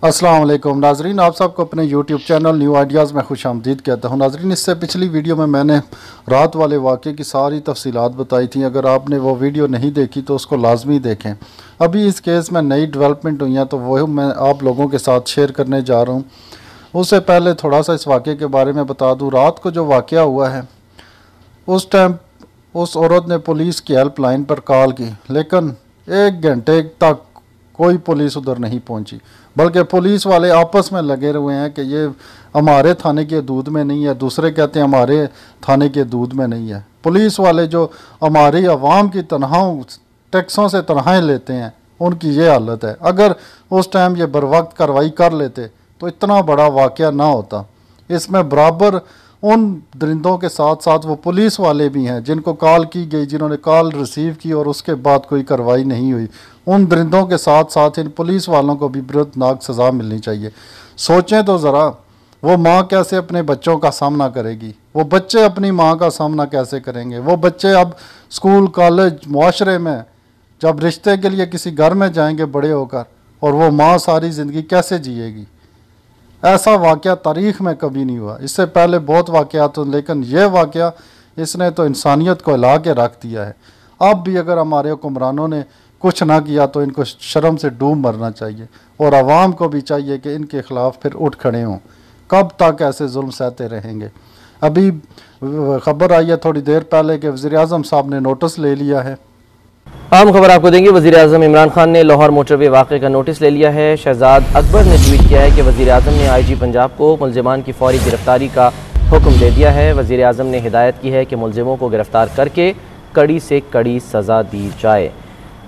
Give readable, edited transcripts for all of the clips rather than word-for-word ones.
अस्सलाम वालेकुम नाजरीन, आप सबको अपने यूट्यूब चैनल न्यू आइडियाज़ में खुश आमदीद कहता हूँ। नाजरीन, इससे पिछली वीडियो में मैंने रात वाले वाक़े की सारी तफसीलात बताई थी। अगर आपने वो वीडियो नहीं देखी तो उसको लाजमी देखें। अभी इस केस में नई डेवलपमेंट हुई हैं तो वह मैं आप लोगों के साथ शेयर करने जा रहा हूँ। उससे पहले थोड़ा सा इस वाक़े के बारे में बता दूँ। रात को जो वाक़या हुआ है उस टाइम उस औरत ने पुलिस की हेल्पलाइन पर कॉल की, लेकिन 1 घंटे तक कोई पुलिस उधर नहीं पहुंची, बल्कि पुलिस वाले आपस में लगे हुए हैं कि ये हमारे थाने के दूध में नहीं है, दूसरे कहते हैं हमारे थाने के दूध में नहीं है। पुलिस वाले जो हमारी आवाम की तनख्वाहों टैक्सों से तनख्वाहें लेते हैं, उनकी ये हालत है। अगर उस टाइम ये बर वक्त कार्रवाई कर लेते तो इतना बड़ा वाक़या ना होता। इसमें बराबर उन दरिंदों के साथ साथ वो पुलिस वाले भी हैं जिनको कॉल की गई, जिन्होंने कॉल रिसीव की और उसके बाद कोई कार्रवाई नहीं हुई। उन दरिंदों के साथ साथ इन पुलिस वालों को भी बरदनाक सज़ा मिलनी चाहिए। सोचें तो ज़रा, वो माँ कैसे अपने बच्चों का सामना करेगी, वो बच्चे अपनी माँ का सामना कैसे करेंगे, वो बच्चे अब स्कूल कॉलेज मुआशरे में जब रिश्ते के लिए किसी घर में जाएंगे बड़े होकर, और वो माँ सारी ज़िंदगी कैसे जिएगी। ऐसा वाक़या तारीख़ में कभी नहीं हुआ। इससे पहले बहुत वाक़यात हुए, लेकिन यह वाक़या इसने तो इंसानियत को हिला के रख दिया है। अब भी अगर हमारे हुक्मरानों ने कुछ ना किया तो इनको शर्म से डूब मरना चाहिए, और आवाम को भी चाहिए कि इनके ख़िलाफ़ फिर उठ खड़े हों। कब तक ऐसे जुल्म सहते रहेंगे। अभी खबर आई है थोड़ी देर पहले कि वज़ीर-ए-आज़म साहब ने नोटिस ले लिया है। आम खबर आपको देंगे। वज़ीर-ए-आज़म इमरान खान ने लाहौर मोटरवे वाक़े का नोटिस ले लिया है। शहजाद अकबर ने ट्वीट किया है कि वज़ीर-ए-आज़म ने IG पंजाब को मुलज़िमान की फौरी गिरफ्तारी का हुक्म दे दिया है। वज़ीर-ए-आज़म ने हिदायत की है कि मुलज़िमों को गिरफ्तार करके कड़ी से कड़ी सज़ा दी जाए।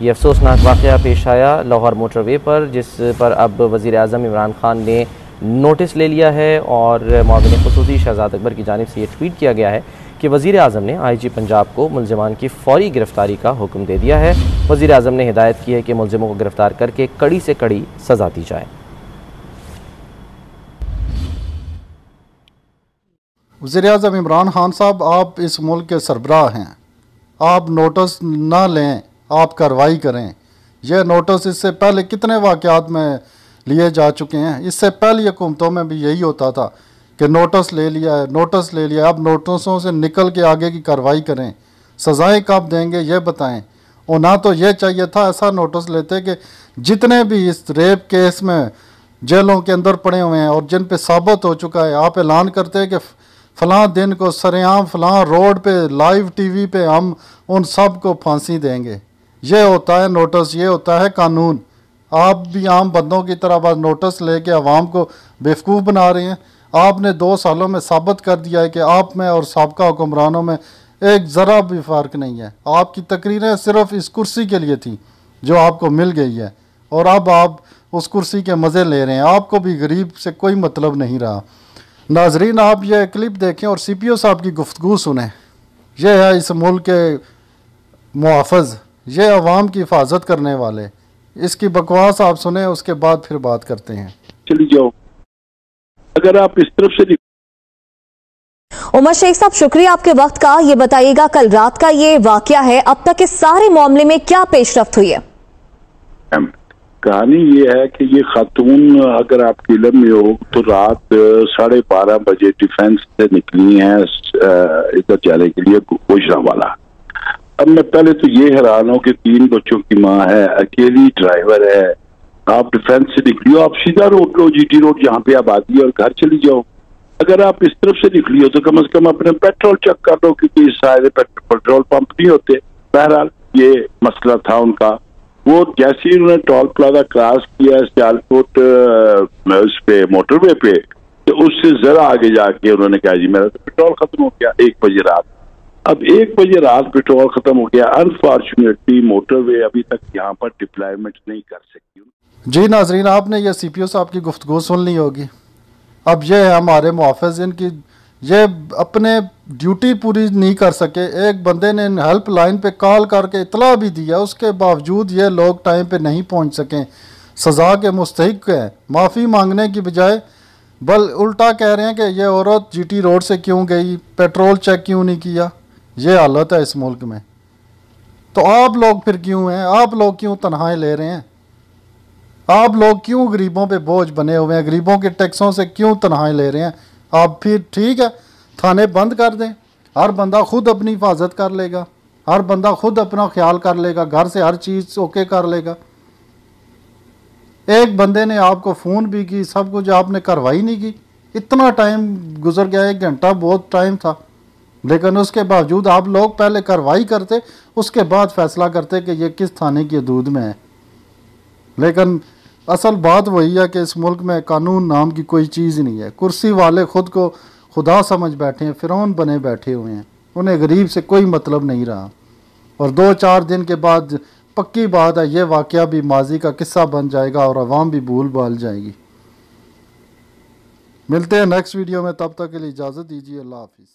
ये अफसोसनाक वाक़या पेश आया लाहौर मोटरवे पर, जिस पर अब वज़ीर-ए-आज़म इमरान खान ने नोटिस ले लिया है और मुआविन ख़ुसूसी शहजाद अकबर की जानिब से ये ट्वीट किया गया है कि वज़ीर-ए-आज़म ने IG पंजाब को मुलज़िमान की फौरी गिरफ्तारी का हुक्म दे दिया है। वज़ीर-ए-आज़म ने हिदायत की है कि मुलज़िमों को गिरफ्तार करके कड़ी से कड़ी सज़ा दी जाए। वज़ीर-ए-आज़म इमरान खान साहब, आप इस मुल्क के सरबराह हैं, आप नोटिस ना लें, आप कार्रवाई करें। यह नोटिस इससे पहले कितने वाक़यात में लिए जा चुके हैं। इससे पहले हुकूमतों में भी यही होता था कि नोटिस ले लिया है, नोटिस ले लिया। अब नोटिसों से निकल के आगे की कार्रवाई करें। सज़ाएं कब देंगे ये बताएं। और ना तो ये चाहिए था ऐसा नोटिस लेते कि जितने भी इस रेप केस में जेलों के अंदर पड़े हुए हैं और जिन पे साबित हो चुका है, आप ऐलान करते हैं कि फ़लाँ दिन को सरेआम फ़लाँ रोड पे लाइव TV पे हम उन सब को फांसी देंगे। ये होता है नोटिस, ये होता है कानून। आप भी आम बंदों की तरह बस नोटिस लेके आवाम को बेवकूफ़ बना रहे हैं। आपने 2 सालों में साबित कर दिया है कि आप में और साबका हुक्मरानों में एक ज़रा भी फ़र्क नहीं है। आपकी तकरीरें सिर्फ इस कुर्सी के लिए थी जो आपको मिल गई है, और अब आप उस कुर्सी के मज़े ले रहे हैं। आपको भी गरीब से कोई मतलब नहीं रहा। नाजरीन, आप ये क्लिप देखें और CPO साहब की गुफ्तगू सुनें। यह है इस मुल्क के मुआफ़ज़, ये अवाम की हिफाजत करने वाले। इसकी बकवास आप सुने, उसके बाद फिर बात करते हैं। चली जाओ। अगर आप इस तरफ से उमर शेख साहब, शुक्रिया आपके वक्त का। ये बताइएगा, कल रात का ये वाकया है, अब तक इस सारे मामले में क्या पेशरफ्त हुई है? कहानी ये है कि ये खातून, अगर आपके इल्म में हो तो रात 12:30 बजे डिफेंस से निकली हैं इधर जाने के लिए गुजरांवाला। अब मैं पहले तो ये हैरान हूँ कि 3 बच्चों की माँ है, अकेली ड्राइवर है, आप डिफेंस से निकली हो, आप सीधा रोड लो, GT रोड जहाँ पे आबादी है, और घर चली जाओ। अगर आप इस तरफ से निकली हो तो कम से कम अपने पेट्रोल चेक कर लो, क्योंकि सारे पेट्रोल पंप नहीं होते। बहरहाल ये मसला था उनका। वो जैसे ही उन्होंने टोल प्लाजा क्रॉस किया सियालकोट उस पे मोटरवे पे, तो उससे जरा आगे जाके उन्होंने कहा जी मेरा तो पेट्रोल खत्म हो गया। 1 बजे रात। अब 1 बजे रात पेट्रोल खत्म हो गया। अनफॉर्चुनेटली मोटरवे अभी तक यहाँ पर डिप्लॉयमेंट नहीं कर सकती। जी नाजरीन, आपने ये CPO साहब की गुफ्तगू सुन ली होगी। अब ये है हमारे मुआफ़िज़, इनकी ये अपने ड्यूटी पूरी नहीं कर सके। एक बंदे ने हेल्पलाइन पे कॉल करके इतला भी दिया, उसके बावजूद ये लोग टाइम पे नहीं पहुंच सकें। सज़ा के मुस्तहिक है। माफ़ी मांगने की बजाय बल उल्टा कह रहे हैं कि ये औरत GT रोड से क्यों गई, पेट्रोल चेक क्यों नहीं किया। ये हालत है इस मुल्क में। तो आप लोग फिर क्यों हैं, आप लोग क्यों तनख्वाहें ले रहे हैं? आप लोग क्यों गरीबों पे बोझ बने हुए हैं, गरीबों के टैक्सों से क्यों तनख्वाहें ले रहे हैं आप? फिर ठीक है, थाने बंद कर दें, हर बंदा खुद अपनी हिफाजत कर लेगा, हर बंदा खुद अपना ख्याल कर लेगा, घर से हर चीज़ ओके कर लेगा। एक बंदे ने आपको फ़ोन भी की, सब कुछ, आपने कार्रवाई नहीं की। इतना टाइम गुजर गया, 1 घंटा बहुत टाइम था, लेकिन उसके बावजूद आप लोग पहले कार्रवाई करते, उसके बाद फैसला करते कि ये किस थाने की हदूद में है। लेकिन असल बात वही है कि इस मुल्क में कानून नाम की कोई चीज़ नहीं है। कुर्सी वाले खुद को खुदा समझ बैठे हैं, फिरौन बने बैठे हुए हैं, उन्हें गरीब से कोई मतलब नहीं रहा। और 2-4 दिन के बाद पक्की बात है, ये वाक़या भी माजी का किस्सा बन जाएगा और अवाम भी भूल भाल जाएगी। मिलते हैं नेक्स्ट वीडियो में, तब तक के लिए इजाज़त दीजिए। अल्लाह हाफिज़।